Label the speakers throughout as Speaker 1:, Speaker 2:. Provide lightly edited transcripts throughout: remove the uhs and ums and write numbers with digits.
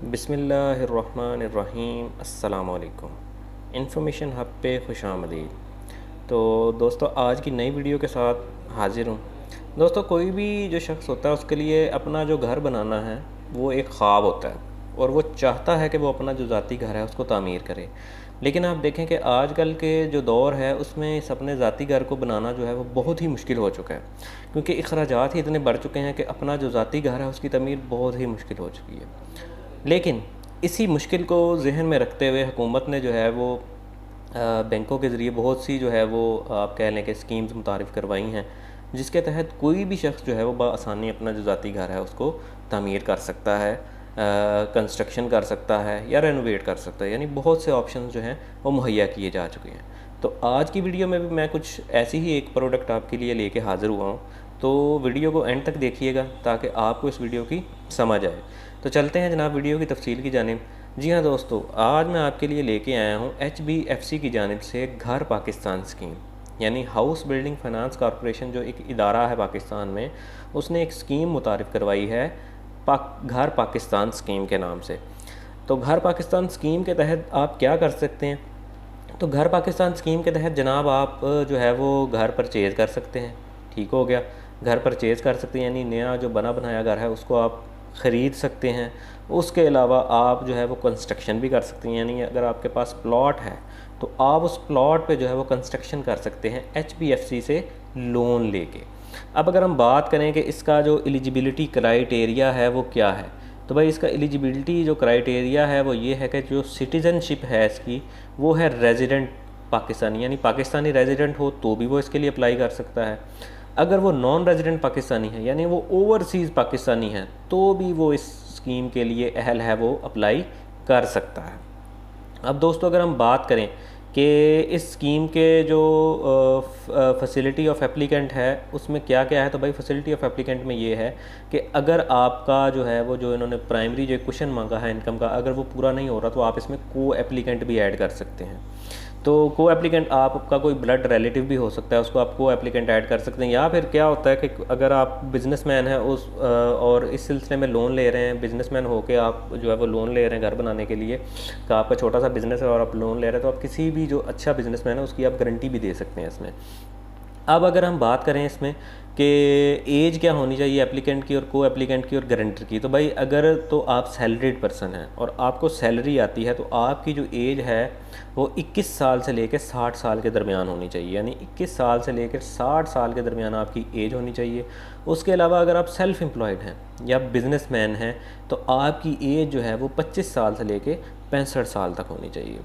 Speaker 1: बिस्मिल्लाहिर्रहमानिर्रहीम। अस्सलाम वालेकुम। इन्फॉर्मेशन हब पे खुशामदीद। तो दोस्तों, आज की नई वीडियो के साथ हाज़िर हूँ। दोस्तों, कोई भी जो शख्स होता है उसके लिए अपना जो घर बनाना है वो एक ख्वाब होता है और वो चाहता है कि वो अपना जो ज़ाती घर है उसको तामीर करे। लेकिन आप देखें कि आजकल के जो दौर है उसमें इस अपने ज़ाती घर को बनाना जो है वो बहुत ही मुश्किल हो चुका है, क्योंकि अखराजात ही इतने बढ़ चुके हैं कि अपना जो ज़ाती घर है उसकी तमीर बहुत ही मुश्किल हो चुकी है। लेकिन इसी मुश्किल को ज़हन में रखते हुए हुकूमत ने जो है वो बैंकों के ज़रिए बहुत सी जो है वो आप कह लें कि स्कीम्स मुतारिफ़ करवाई हैं, जिसके तहत कोई भी शख्स जो है वो बआसानी अपना जो ज़ाती घर है उसको तामीर कर सकता है, कंस्ट्रक्शन कर सकता है या रेनोवेट कर सकता है। यानी बहुत से ऑप्शन जो हैं वो मुहैया किए जा चुके हैं। तो आज की वीडियो में भी मैं कुछ ऐसी ही एक प्रोडक्ट आपके लिए लेके हाज़िर हुआ हूँ। तो वीडियो को एंड तक देखिएगा ताकि आपको इस वीडियो की समझ आए। तो चलते हैं जनाब वीडियो की तफसील की जानिब। जी हाँ दोस्तों, आज मैं आपके लिए लेके आया हूँ HBFC की जानिब से घर पाकिस्तान स्कीम, यानी हाउस बिल्डिंग फाइनेंस कॉरपोरेशन जो एक इदारा है पाकिस्तान में, उसने एक स्कीम मुतारिफ़ करवाई है घर पाकिस्तान स्कीम के नाम से। तो घर पाकिस्तान स्कीम के तहत आप क्या कर सकते हैं? तो घर पाकिस्तान स्कीम के तहत जनाब आप जो है वो घर परचेज़ कर सकते हैं। ठीक हो गया, घर परचेज़ कर सकते हैं, यानी नया जो बना बनाया घर है उसको आप ख़रीद सकते हैं। उसके अलावा आप जो है वो कंस्ट्रक्शन भी कर सकते हैं, यानी अगर आपके पास प्लॉट है तो आप उस प्लॉट पे जो है वो कंस्ट्रक्शन कर सकते हैं HBFC से लोन लेके। अब अगर हम बात करें कि इसका जो एलिजिबिलिटी क्राइटेरिया है वो क्या है, तो भाई इसका एलिजिबिलिटी जो क्राइटेरिया है वो ये है कि जो सिटीज़नशिप है इसकी वो है रेजिडेंट पाकिस्तानी, यानी पाकिस्तानी रेजिडेंट हो तो भी वो इसके लिए अप्लाई कर सकता है। अगर वो नॉन रेजिडेंट पाकिस्तानी है यानी वो ओवरसीज़ पाकिस्तानी है तो भी वो इस स्कीम के लिए अहल है, वो अप्लाई कर सकता है। अब दोस्तों, अगर हम बात करें कि इस स्कीम के जो फैसिलिटी ऑफ एप्लीकेंट है उसमें क्या क्या है, तो भाई फैसिलिटी ऑफ एप्लीकेंट में ये है कि अगर आपका जो है वो जो इन्होंने प्राइमरी जो क्वेश्चन मांगा है इनकम का, अगर वो पूरा नहीं हो रहा तो आप इसमें को एप्लीकेंट भी ऐड कर सकते हैं। तो को एप्लीकेंट आपका कोई ब्लड रिलेटिव भी हो सकता है, उसको आप को एप्लीकेंट ऐड कर सकते हैं। या फिर क्या होता है कि अगर आप बिजनेसमैन हैं और इस सिलसिले में लोन ले रहे हैं, बिजनेसमैन होकर आप जो है वो लोन ले रहे हैं घर बनाने के लिए, तो आपका छोटा सा बिज़नेस है और आप लोन ले रहे हैं, तो आप किसी भी जो अच्छा बिजनेसमैन है उसकी आप गारंटी भी दे सकते हैं इसमें। अब अगर हम बात करें इसमें कि एज क्या होनी चाहिए एप्लीकेंट की और को एप्लीकेंट की और गारंटर की, तो भाई अगर तो आप सैलरीड पर्सन हैं और आपको सैलरी आती है तो आपकी जो एज है वो 21 साल से लेकर 60 साल के दरमियान होनी चाहिए, यानी 21 साल से लेकर 60 साल के दरमियान आपकी एज होनी चाहिए। उसके अलावा अगर आप सेल्फ़ एम्प्लॉयड हैं या बिजनेसमैन हैं तो आपकी एज जो है वो 25 साल से लेकर 65 साल तक होनी चाहिए।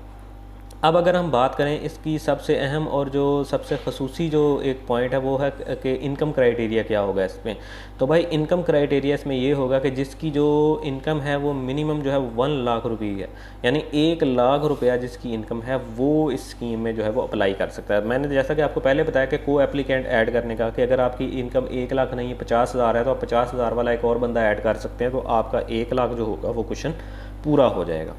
Speaker 1: अब अगर हम बात करें इसकी सबसे अहम और जो सबसे खसूसी जो एक पॉइंट है वो है कि इनकम क्राइटेरिया क्या होगा इसमें। तो भाई इनकम क्राइटेरिया इसमें ये होगा कि जिसकी जो इनकम है वो मिनिमम जो है 1 लाख रुपये है, यानी 1 लाख रुपया जिसकी इनकम है वो इस स्कीम में जो है वो अप्लाई कर सकता है। मैंने जैसा कि आपको पहले बताया कि को एप्लीकेंट ऐड करने का, कि अगर आपकी इनकम 1 लाख नहीं है 50,000 है तो आप 50,000 वाला एक और बंदा ऐड कर सकते हैं, तो आपका 1 लाख जो होगा वो क्वेश्चन पूरा हो जाएगा।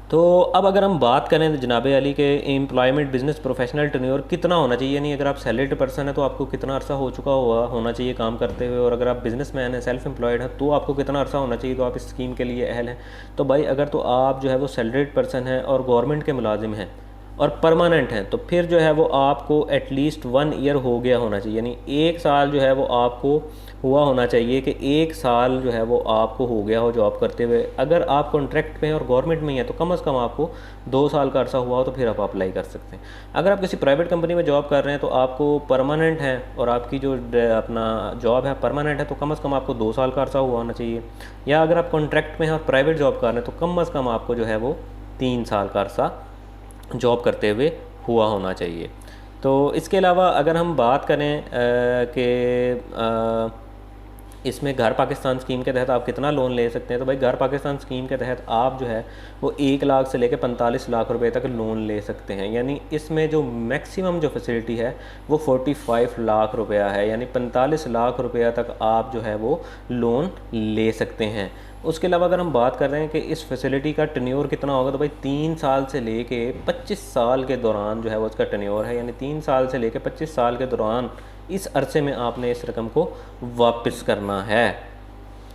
Speaker 1: तो अब अगर हम बात करें जनाब अली के एम्प्लॉयमेंट बिजनेस प्रोफेशनल टर्न्योर कितना होना चाहिए, यानी अगर आप सैलरीड पर्सन है तो आपको कितना अरसा हो चुका हुआ होना चाहिए काम करते हुए, और अगर आप बिजनेसमैन हैं सेल्फ एम्प्लॉयड हैं तो आपको कितना अरसा होना चाहिए तो आप इस स्कीम के लिए अहल हैं। तो भाई अगर तो आप जो है वो सैलरीड पर्सन हैं और गवर्नमेंट के मुलाजिम हैं और परमानेंट हैं तो फिर जो है वो आपको एटलीस्ट 1 ईयर हो गया होना चाहिए, यानी 1 साल जो है वो आपको हुआ होना चाहिए कि 1 साल जो है वो आपको हो गया हो जॉब करते हुए। अगर आप कॉन्ट्रैक्ट में और गवर्नमेंट में ही है तो कम से कम आपको 2 साल का अरसा हुआ हो तो फिर आप अप्लाई कर सकते हैं। अगर आप किसी प्राइवेट कंपनी में जॉब कर रहे हैं तो आपको परमानेंट है और आपकी जो अपना जॉब है परमानेंट है तो कम से कम आपको 2 साल का अरसा हुआ होना चाहिए। या अगर आप कॉन्ट्रैक्ट में हैं और प्राइवेट जॉब कर रहे हैं तो कम से कम आपको जो है वो 3 साल का अरसा जॉब करते हुए हुआ होना चाहिए। तो इसके अलावा अगर हम बात करें कि इसमें घर पाकिस्तान स्कीम के तहत आप कितना लोन ले सकते हैं, तो भाई घर पाकिस्तान स्कीम के तहत आप जो है वो 1 लाख से लेकर 45 लाख रुपए तक लोन ले सकते हैं, यानी इसमें जो मैक्सिमम जो फैसिलिटी है वो 45 लाख रुपया है, यानी 45 लाख रुपया तक आप जो है वो लोन ले सकते हैं। उसके अलावा अगर हम बात कर रहे हैं कि इस फैसिलिटी का टेन्योर कितना होगा, तो भाई 3 साल से लेके 25 साल के दौरान जो है वो इसका टेन्योर है, यानी 3 साल से लेके 25 साल के दौरान इस अरसे में आपने इस रकम को वापस करना है।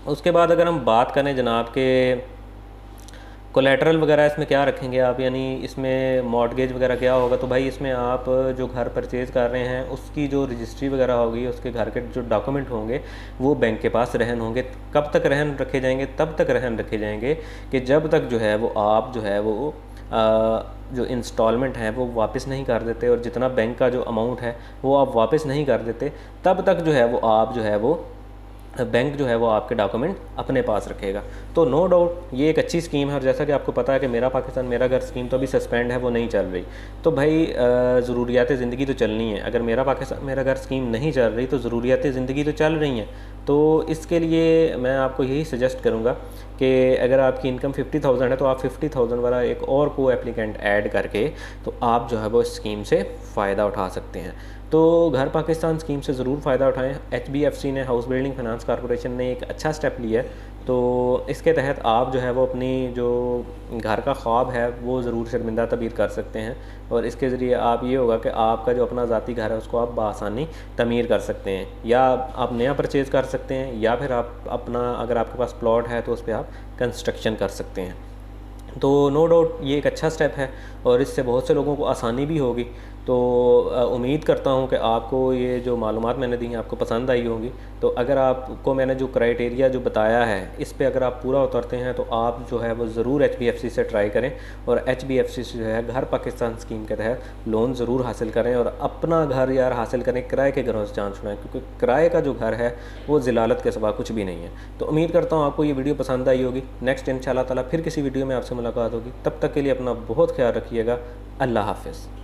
Speaker 1: उसके बाद अगर हम बात करें जनाब के कोलेटरल वगैरह इसमें क्या रखेंगे आप, यानी इसमें मॉर्टगेज वगैरह क्या होगा, तो भाई इसमें आप जो घर परचेज़ कर रहे हैं उसकी जो रजिस्ट्री वगैरह होगी, उसके घर के जो डॉक्यूमेंट होंगे वो बैंक के पास रहन होंगे। कब तक रहन रखे जाएंगे, तब तक रहन रखे जाएंगे कि जब तक जो है वो आप जो है वो जो इंस्टॉलमेंट है वो वापस नहीं कर देते, और जितना बैंक का जो अमाउंट है वो आप वापस नहीं कर देते, तब तक जो है वो आप जो है वो बैंक जो है वो आपके डॉक्यूमेंट अपने पास रखेगा। तो नो डाउट ये एक अच्छी स्कीम है, और जैसा कि आपको पता है कि मेरा पाकिस्तान मेरा घर स्कीम तो अभी सस्पेंड है, वो नहीं चल रही। तो भाई ज़रूरियात ज़िंदगी तो चलनी है। अगर मेरा पाकिस्तान मेरा घर स्कीम नहीं चल रही तो ज़रूरियात ज़िंदगी तो चल रही हैं। तो इसके लिए मैं आपको यही सजेस्ट करूँगा कि अगर आपकी इनकम 50,000 है तो आप 50,000 वाला एक और को एप्लीकेंट ऐड करके तो आप जो है वो इस स्कीम से फ़ायदा उठा सकते हैं। तो घर पाकिस्तान स्कीम से ज़रूर फ़ायदा उठाएं। HBFC ने, हाउस बिल्डिंग फाइनेंस कॉरपोरेशन ने एक अच्छा स्टेप लिया है। तो इसके तहत आप जो है वो अपनी जो घर का ख्वाब है वो ज़रूर शर्मिंदा तबीर कर सकते हैं, और इसके ज़रिए आप ये होगा कि आपका जो अपना ज़ाती घर है उसको आप बआसानी तमीर कर सकते हैं, या आप नया परचेज़ कर सकते हैं, या फिर आप अपना अगर आपके पास प्लॉट है तो उस पर आप कंस्ट्रक्शन कर सकते हैं। तो नो डाउट ये एक अच्छा स्टेप है, और इससे बहुत से लोगों को आसानी भी होगी। तो उम्मीद करता हूँ कि आपको ये जो मालूमात मैंने दी हैं आपको पसंद आई होंगी। तो अगर आपको मैंने जो क्राइटेरिया जो बताया है इस पे अगर आप पूरा उतरते हैं तो आप जो है वो ज़रूर HBFC से ट्राई करें, और HBFC से जो है घर पाकिस्तान स्कीम के तहत लोन ज़रूर हासिल करें, और अपना घर यार हासिल करें, किराए के घरों से जान छुड़ाएं, क्योंकि किराए का जो घर है वो ज़िलालत के सिवा कुछ भी नहीं है। तो उम्मीद करता हूँ आपको ये वीडियो पसंद आई होगी। नेक्स्ट इंशाल्लाह ताला फिर किसी वीडियो में आपसे मुलाकात होगी। तब तक के लिए अपना बहुत ख्याल रखिएगा। अल्लाह हाफ़िज़।